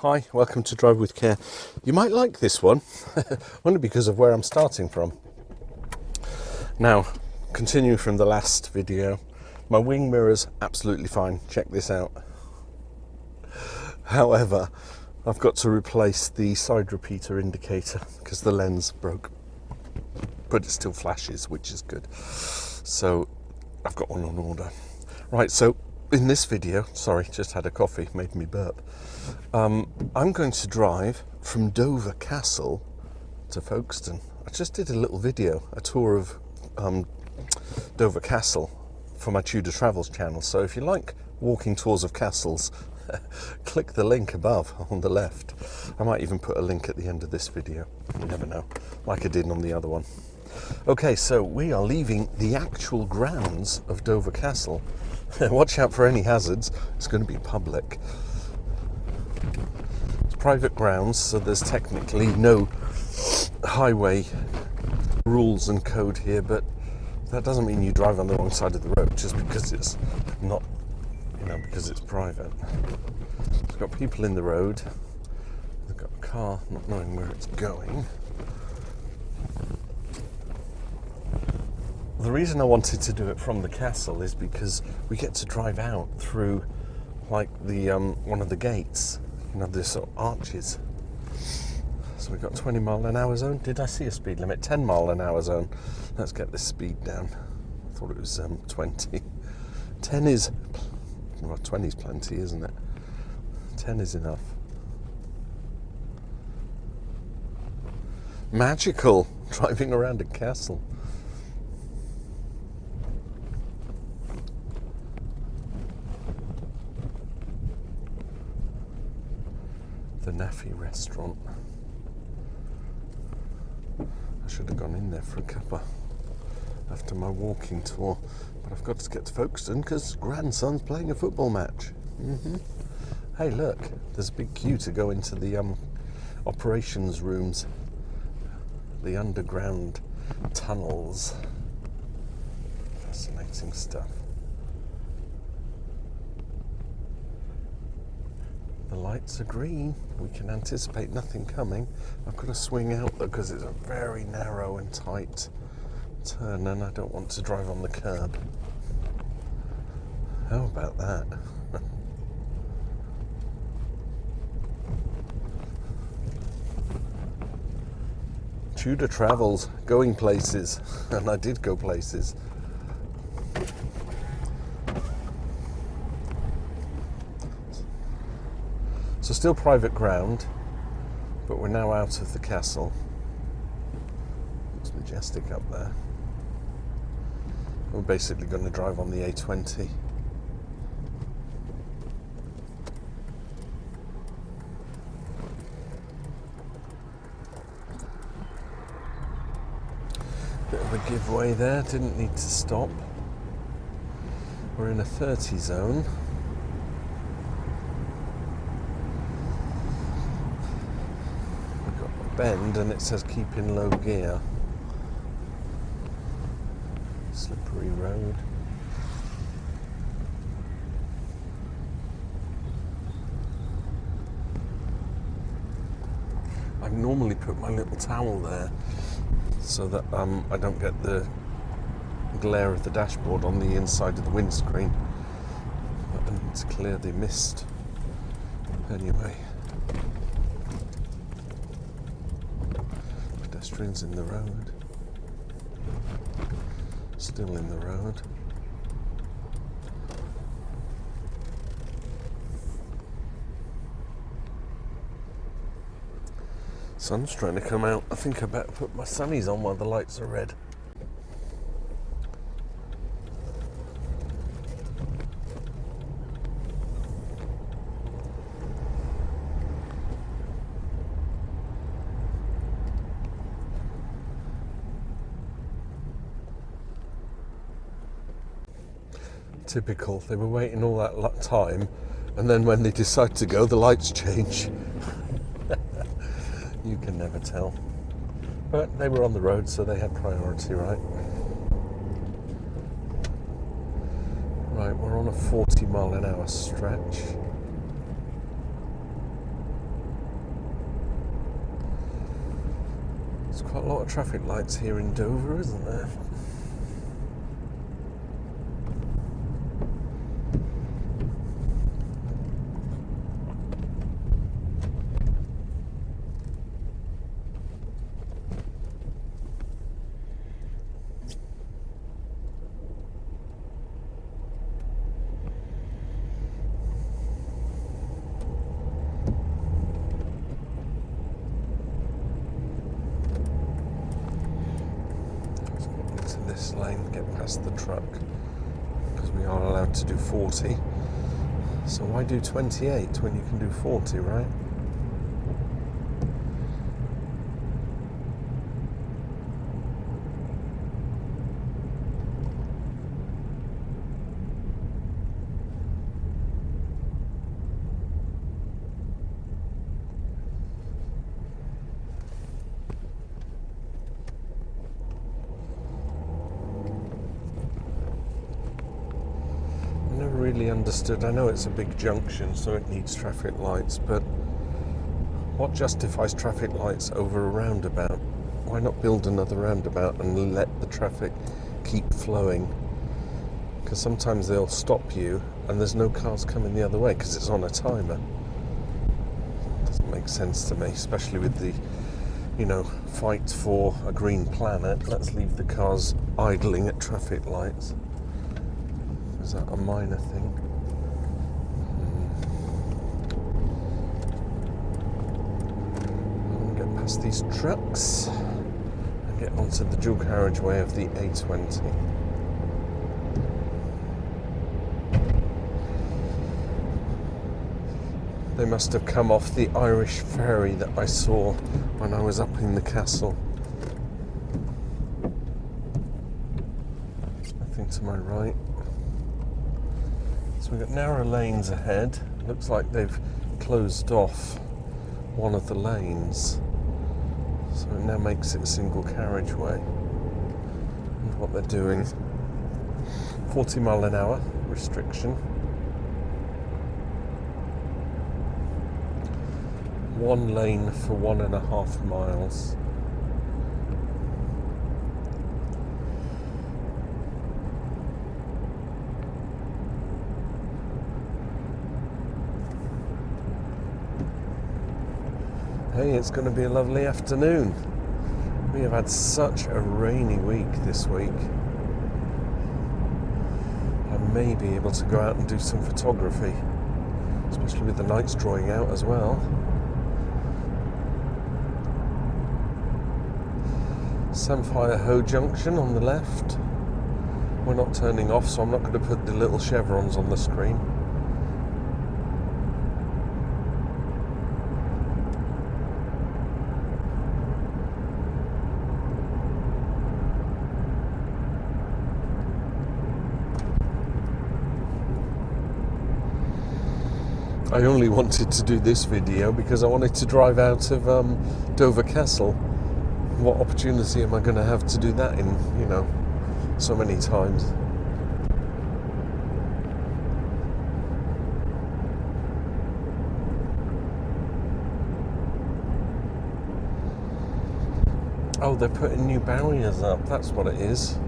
Hi, welcome to Drive with Care. You might like this one, only because of where I'm starting from. Now, continuing from the last video, my wing mirror's absolutely fine. Check this out. However, I've got to replace the side repeater indicator because the lens broke, but it still flashes, which is good. So I've got one on order. Right, so in this video, sorry, just had a coffee, made me burp. I'm going to drive from Dover Castle to Folkestone. I just did a little video, a tour of Dover Castle for my Tudor Travels channel. So if you like walking tours of castles, click the link above on the left. I might even put a link at the end of this video. You never know, like I did on the other one. Okay, so we are leaving the actual grounds of Dover Castle. Watch out for any hazards. It's going to be public. It's private grounds, so there's technically no highway rules and code here, but that doesn't mean you drive on the wrong side of the road just because it's not, because it's private. It's got people in the road. They've got a car not knowing where it's going. The reason I wanted to do it from the castle is because we get to drive out through like the one of the gates, the sort of arches. So we've got 20 mile an hour zone. Did I see a speed limit? 10 mile an hour zone. Let's get this speed down. I thought it was 20. 10 is, well, 20 is plenty, isn't it? 10 is enough. Magical driving around a castle. The Naffy restaurant. I should have gone in there for a cuppa after my walking tour, but I've got to get to Folkestone because grandson's playing a football match. Hey, look, there's a big queue to go into the operations rooms, the underground tunnels. Fascinating stuff. The lights are green. We can anticipate nothing coming. I've got to swing out though because it's a very narrow and tight turn and I don't want to drive on the curb. How about that? Tudor Travels, going places, and I did go places. So still private ground, but we're now out of the castle. Looks majestic up there. We're basically going to drive on the A20. Bit of a giveaway there, didn't need to stop. We're in a 30 zone. Bend and it says keep in low gear. Slippery road. I normally put my little towel there so that I don't get the glare of the dashboard on the inside of the windscreen. But I need to clear the mist anyway. Pedestrians in the road. Still in the road. Sun's trying to come out. I think I better put my sunnies on while the lights are red. Typical. They were waiting all that time, and then when they decide to go, the lights change. You can never tell. But they were on the road, so they had priority, right? Right, we're on a 40 mile an hour stretch. There's quite a lot of traffic lights here in Dover, isn't there? This lane, get past the truck, because we are allowed to do 40. So why do 28 when you can do 40, right? Really understood. I know it's a big junction, so it needs traffic lights, but what justifies traffic lights over a roundabout? Why not build another roundabout and let the traffic keep flowing? Because sometimes they'll stop you and there's no cars coming the other way because it's on a timer. Doesn't make sense to me, especially with the, fight for a green planet. Let's leave the cars idling at traffic lights. Is that a minor thing? Get past these trucks and get onto the dual carriageway of the A20. They must have come off the Irish ferry that I saw when I was up in the castle. Nothing to my right. So we've got narrow lanes ahead. Looks like they've closed off one of the lanes. So it now makes it a single carriageway. And what they're doing, 40 mile an hour restriction. One lane for 1.5 miles. Hey, it's going to be a lovely afternoon. We have had such a rainy week this week. I may be able to go out and do some photography, especially with the nights drawing out as well. Samphire Hoe Junction on the left. We're not turning off, so I'm not going to put the little chevrons on the screen. I only wanted to do this video because I wanted to drive out of Dover Castle. What opportunity am I going to have to do that in, so many times? Oh, they're putting new barriers up, that's what it is.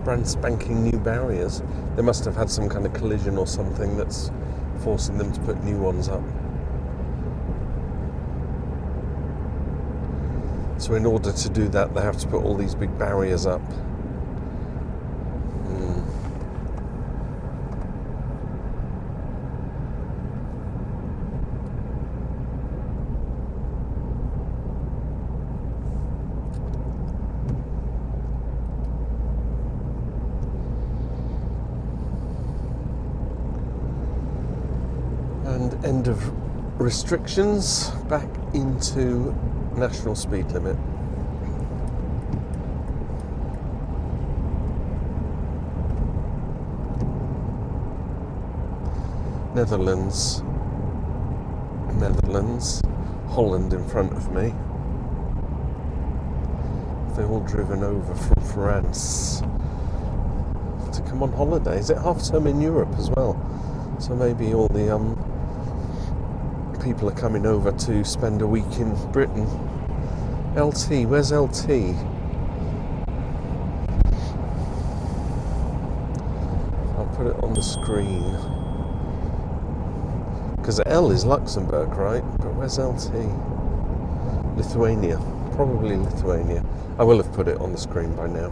Brand spanking new barriers. They must have had some kind of collision or something that's forcing them to put new ones up. So in order to do that, they have to put all these big barriers up. And end of restrictions, back into national speed limit. Netherlands, Holland in front of me. They've all driven over from France to come on holiday. Is it half term in Europe as well? So maybe all the people are coming over to spend a week in Britain LT, where's LT? I'll put it on the screen. Because L is Luxembourg, right? But where's LT? Lithuania. Probably Lithuania. I will have put it on the screen by now.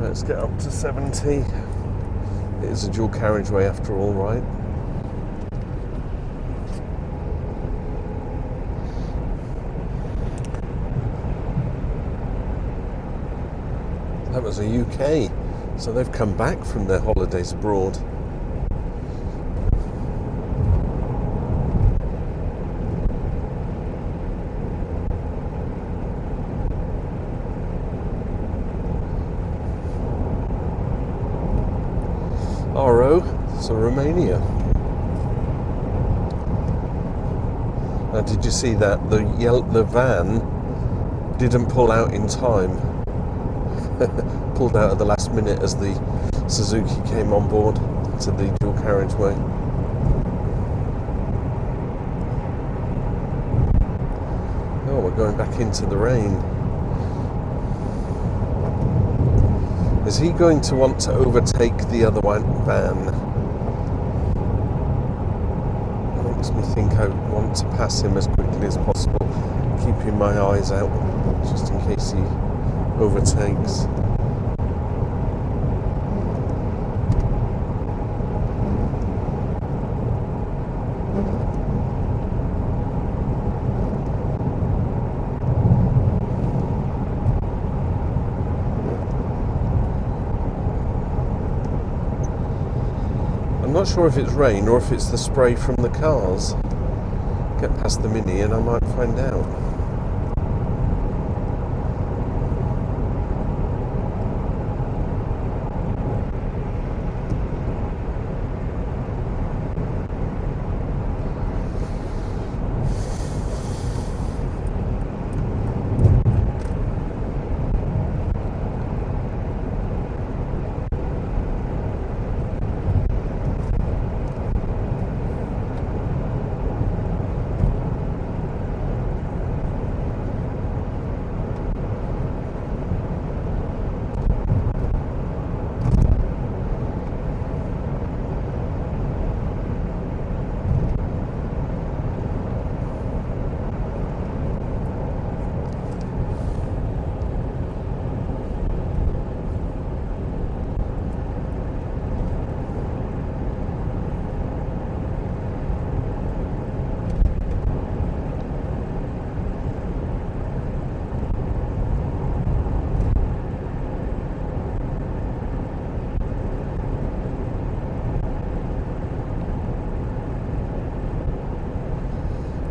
Let's get up to 70. It is a dual carriageway after all, right? That was a UK, so they've come back from their holidays abroad. RO, so Romania. Now, did you see that the van didn't pull out in time? Pulled out at the last minute as the Suzuki came on board to the dual carriageway. Oh, we're going back into the rain. Is he going to want to overtake the other van? It makes me think I want to pass him as quickly as possible, keeping my eyes out just in case he overtakes. I'm not sure if it's rain or if it's the spray from the cars. Get past the Mini and I might find out.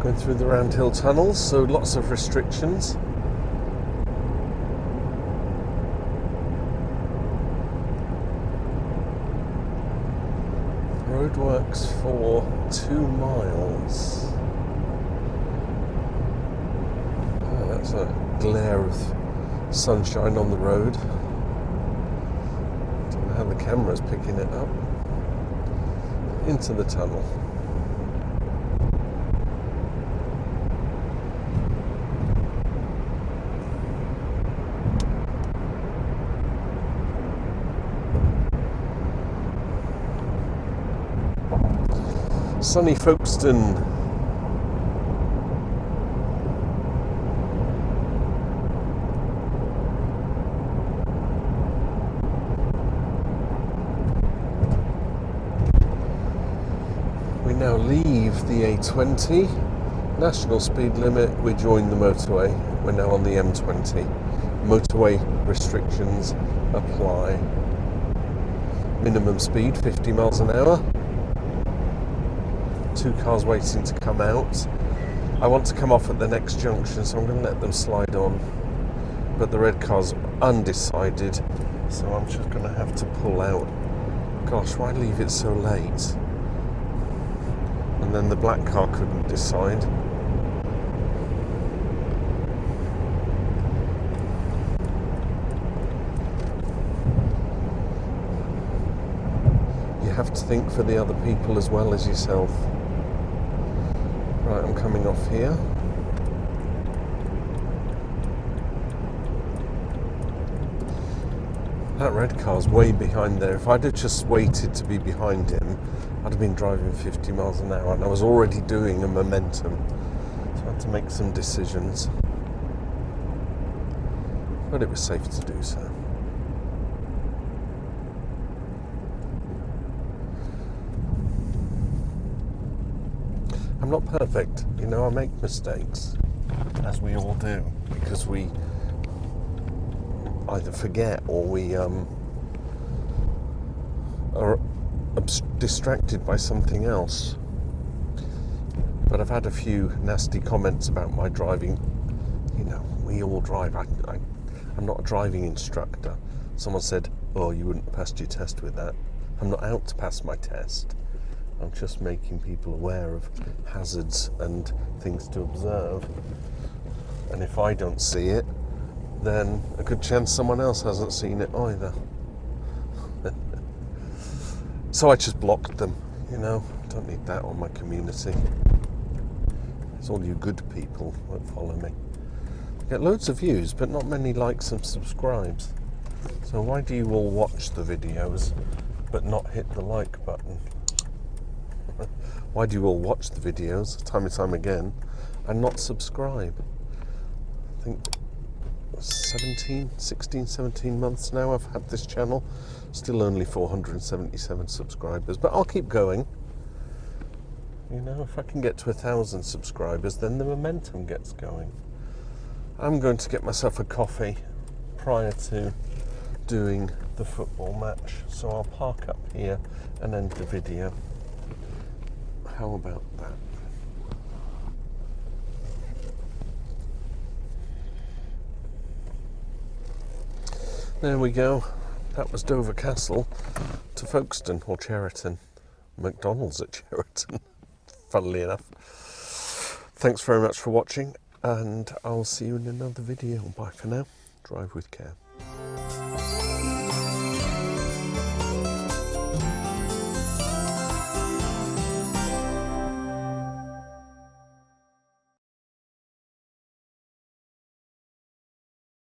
Going through the Roundhill tunnels, so lots of restrictions. Roadworks for 2 miles. Oh, that's a glare of sunshine on the road. Don't know how the camera's picking it up. Into the tunnel. Sunny Folkestone. We now leave the A20. National speed limit, we join the motorway. We're now on the M20. Motorway restrictions apply. Minimum speed, 50 miles an hour. 2 cars waiting to come out. I want to come off at the next junction, so I'm going to let them slide on. But the red car's undecided, so I'm just going to have to pull out. Gosh, why leave it so late? And then the black car couldn't decide. You have to think for the other people as well as yourself. Right, I'm coming off here. That red car's way behind there. If I'd have just waited to be behind him, I'd have been driving 50 miles an hour, and I was already doing a momentum. So I had to make some decisions. But it was safe to do so. I'm not perfect, you know, I make mistakes, as we all do, because we either forget or we are distracted by something else. But I've had a few nasty comments about my driving. You know, we all drive. I'm not a driving instructor. Someone said, oh, you wouldn't have passed your test with that. I'm not out to pass my test. I'm just making people aware of hazards and things to observe. And if I don't see it, then a good chance someone else hasn't seen it either. So I just blocked them, you know. Don't need that on my community. It's all you good people won't follow me. I get loads of views, but not many likes and subscribes. So why do you all watch the videos, but not hit the like button? Why do you all watch the videos time and time again and not subscribe? I think 16, 17 months now I've had this channel. Still only 477 subscribers, but I'll keep going. You know, if I can get to 1,000 subscribers, then the momentum gets going. I'm going to get myself a coffee prior to doing the football match, so I'll park up here and end the video. How about that? There we go. That was Dover Castle to Folkestone or Cheriton. McDonald's at Cheriton, funnily enough. Thanks very much for watching, and I'll see you in another video. Bye for now. Drive with care.